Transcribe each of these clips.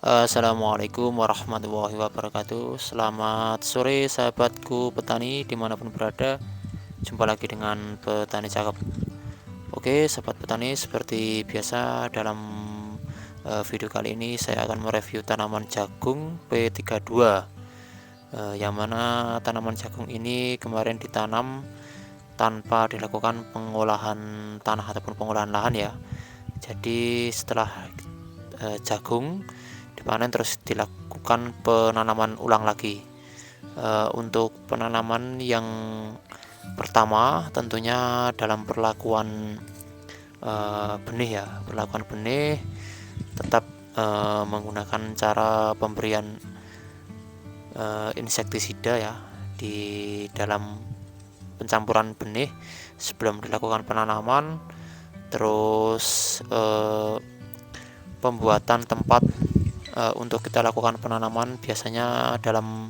Assalamualaikum warahmatullahi wabarakatuh. Selamat sore sahabatku petani dimanapun berada. Jumpa lagi dengan petani cakep. Oke sahabat petani, seperti biasa dalam video kali ini saya akan mereview tanaman jagung P32, yang mana tanaman jagung ini kemarin ditanam tanpa dilakukan pengolahan tanah ataupun pengolahan lahan ya. Jadi setelah jagung dipanen terus dilakukan penanaman ulang lagi. Untuk penanaman yang pertama tentunya dalam perlakuan benih ya, perlakuan benih tetap menggunakan cara pemberian insektisida ya di dalam pencampuran benih sebelum dilakukan penanaman. Terus pembuatan tempat untuk kita lakukan penanaman biasanya dalam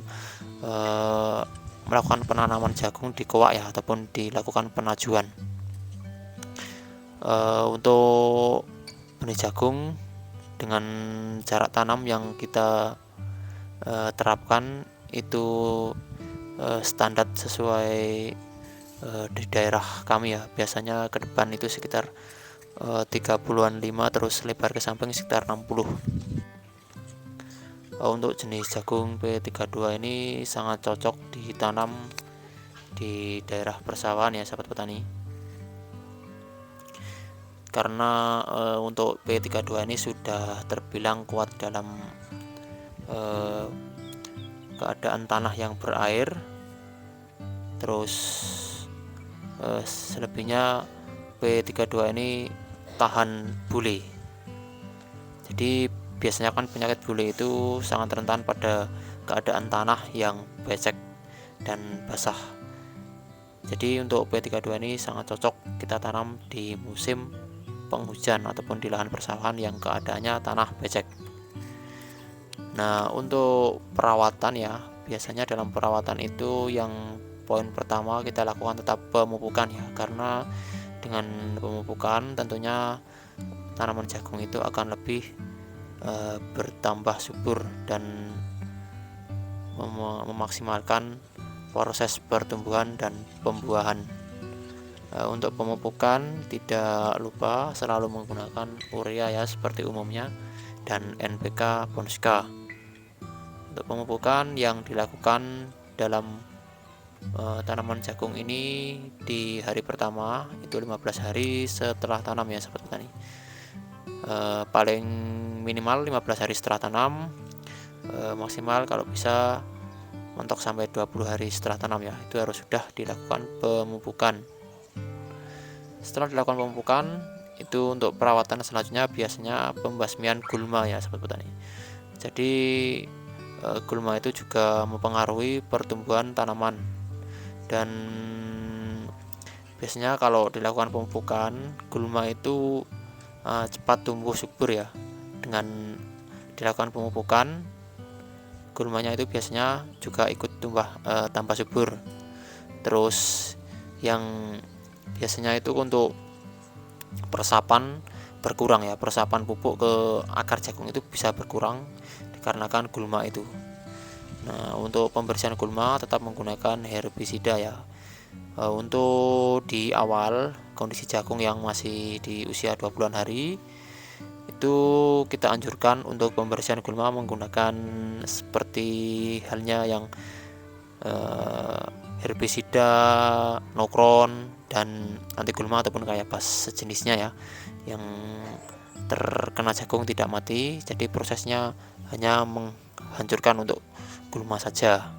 melakukan penanaman jagung di kowak ya, ataupun dilakukan penajuan. Untuk benih jagung dengan jarak tanam yang kita terapkan itu standar sesuai di daerah kami ya. Biasanya ke depan itu sekitar 30-an 5, terus lebar ke samping sekitar 60. Untuk jenis jagung P32 ini sangat cocok ditanam di daerah persawahan ya sahabat petani, karena untuk P32 ini sudah terbilang kuat dalam keadaan tanah yang berair. Terus selebihnya P32 ini tahan bule. Jadi biasanya kan penyakit bule itu sangat rentan pada keadaan tanah yang becek dan basah. Jadi untuk P32 ini sangat cocok kita tanam di musim penghujan ataupun di lahan persawahan yang keadaannya tanah becek. Nah, untuk perawatan ya, biasanya dalam perawatan itu yang poin pertama kita lakukan tetap pemupukan ya, karena dengan pemupukan tentunya tanaman jagung itu akan lebih bertambah subur dan memaksimalkan proses pertumbuhan dan pembuahan. Untuk pemupukan tidak lupa selalu menggunakan urea ya seperti umumnya, dan NPK Ponska. Untuk pemupukan yang dilakukan dalam tanaman jagung ini di hari pertama itu 15 hari setelah tanam ya sahabat petani. Paling minimal 15 hari setelah tanam, maksimal kalau bisa mentok sampai 20 hari setelah tanam ya, itu harus sudah dilakukan pemupukan. Setelah dilakukan pemupukan, itu untuk perawatan selanjutnya biasanya pembasmian gulma ya sahabat petani. Jadi gulma itu juga mempengaruhi pertumbuhan tanaman, dan biasanya kalau dilakukan pemupukan gulma itu cepat tumbuh subur ya. Dengan dilakukan pemupukan, gulmanya itu biasanya juga ikut tambah subur. Terus yang biasanya itu untuk peresapan berkurang ya, peresapan pupuk ke akar jagung itu bisa berkurang dikarenakan gulma itu. Nah, untuk pembersihan gulma tetap menggunakan herbisida ya. Untuk di awal kondisi jagung yang masih di usia 20-an hari itu kita anjurkan untuk pembersihan gulma menggunakan seperti halnya yang herbisida nokron dan anti gulma ataupun kayak pas sejenisnya ya, yang terkena jagung tidak mati. Jadi prosesnya hanya menghancurkan untuk gulma saja.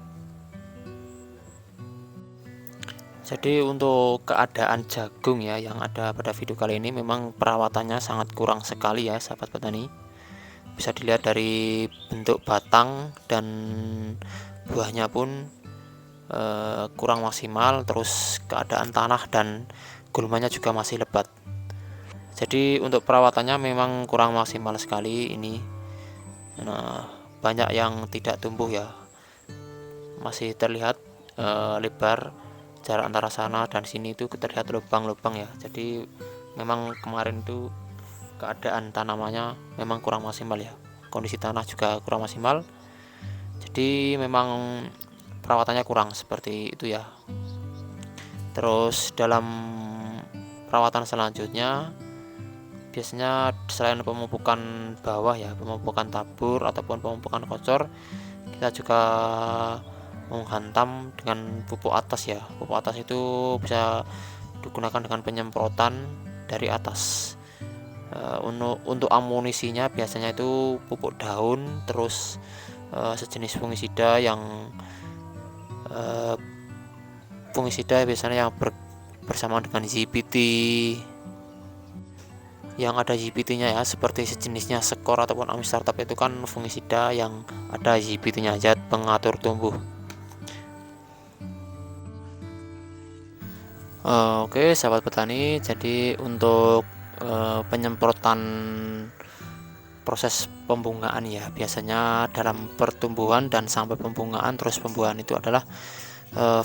Jadi untuk keadaan jagung ya yang ada pada video kali ini, memang perawatannya sangat kurang sekali ya sahabat petani. Bisa dilihat dari bentuk batang dan buahnya pun kurang maksimal. Terus keadaan tanah dan gulmanya juga masih lebat. Jadi untuk perawatannya memang kurang maksimal sekali ini. Nah, banyak yang tidak tumbuh ya, masih terlihat lebar jarak antara sana dan sini itu terlihat lubang-lubang ya. Jadi memang kemarin itu keadaan tanamannya memang kurang maksimal ya. kondisi tanah juga kurang maksimal. Jadi memang perawatannya kurang seperti itu ya. Terus dalam perawatan selanjutnya biasanya selain pemupukan bawah ya, pemupukan tabur ataupun pemupukan kocor, kita juga menghantam dengan pupuk atas ya. Pupuk atas itu bisa digunakan dengan penyemprotan dari atas. Untuk amunisinya biasanya itu pupuk daun, terus sejenis fungisida yang fungisida biasanya yang bersamaan dengan ZPT, yang ada ZPT-nya ya, seperti sejenisnya Skor ataupun Amistartap itu kan fungisida yang ada ZPT-nya, zat pengatur tumbuh. Oke sahabat petani, jadi untuk penyemprotan proses pembungaan ya, biasanya dalam pertumbuhan dan sampai pembungaan terus pembuahan itu adalah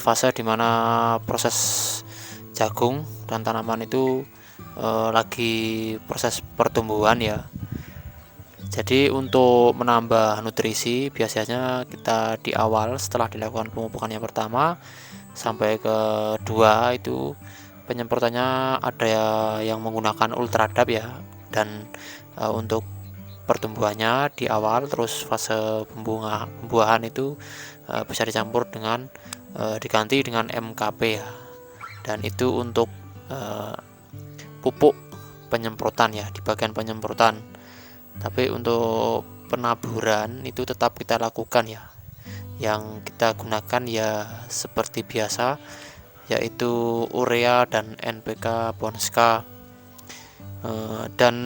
fase dimana proses jagung dan tanaman itu lagi proses pertumbuhan ya. Jadi untuk menambah nutrisi biasanya kita di awal setelah dilakukan pemupukan yang pertama sampai kedua itu penyemprotannya ada yang menggunakan ultradap ya, dan untuk pertumbuhannya di awal, terus fase pembuahan itu bisa dicampur dengan diganti dengan MKP ya, dan itu untuk pupuk penyemprotan ya, di bagian penyemprotan. Tapi untuk penaburan itu tetap kita lakukan ya, yang kita gunakan ya seperti biasa, yaitu urea dan NPK Bonska. Dan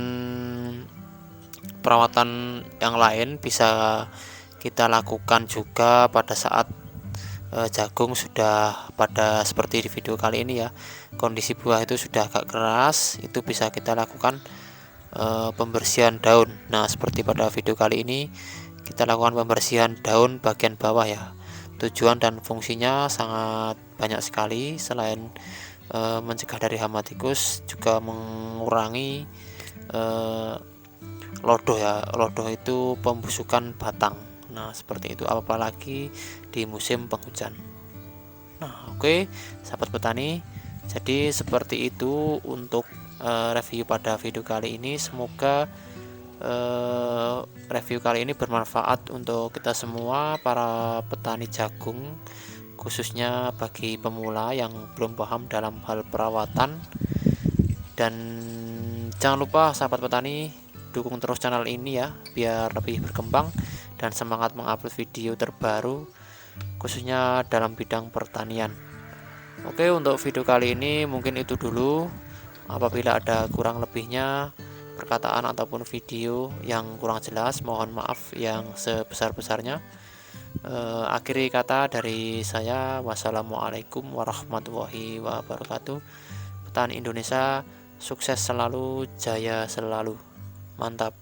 perawatan yang lain bisa kita lakukan juga pada saat jagung sudah pada seperti di video kali ini ya, kondisi buah itu sudah agak keras, itu bisa kita lakukan pembersihan daun. Nah seperti pada video kali ini kita lakukan pembersihan daun bagian bawah ya. Tujuan dan fungsinya sangat banyak sekali, selain mencegah dari hama tikus, juga mengurangi lodoh ya. Lodoh itu pembusukan batang. Nah seperti itu, apalagi di musim penghujan. Nah oke sahabat petani, jadi seperti itu untuk review pada video kali ini. Semoga review kali ini bermanfaat untuk kita semua para petani jagung, khususnya bagi pemula yang belum paham dalam hal perawatan. Dan jangan lupa sahabat petani, dukung terus channel ini ya, biar lebih berkembang dan semangat mengupload video terbaru khususnya dalam bidang pertanian. Oke, untuk video kali ini mungkin itu dulu. Apabila ada kurang lebihnya perkataan ataupun video yang kurang jelas, mohon maaf yang sebesar-besarnya. Akhiri kata dari saya, wassalamualaikum warahmatullahi wabarakatuh. Petani Indonesia sukses selalu, jaya selalu, mantap.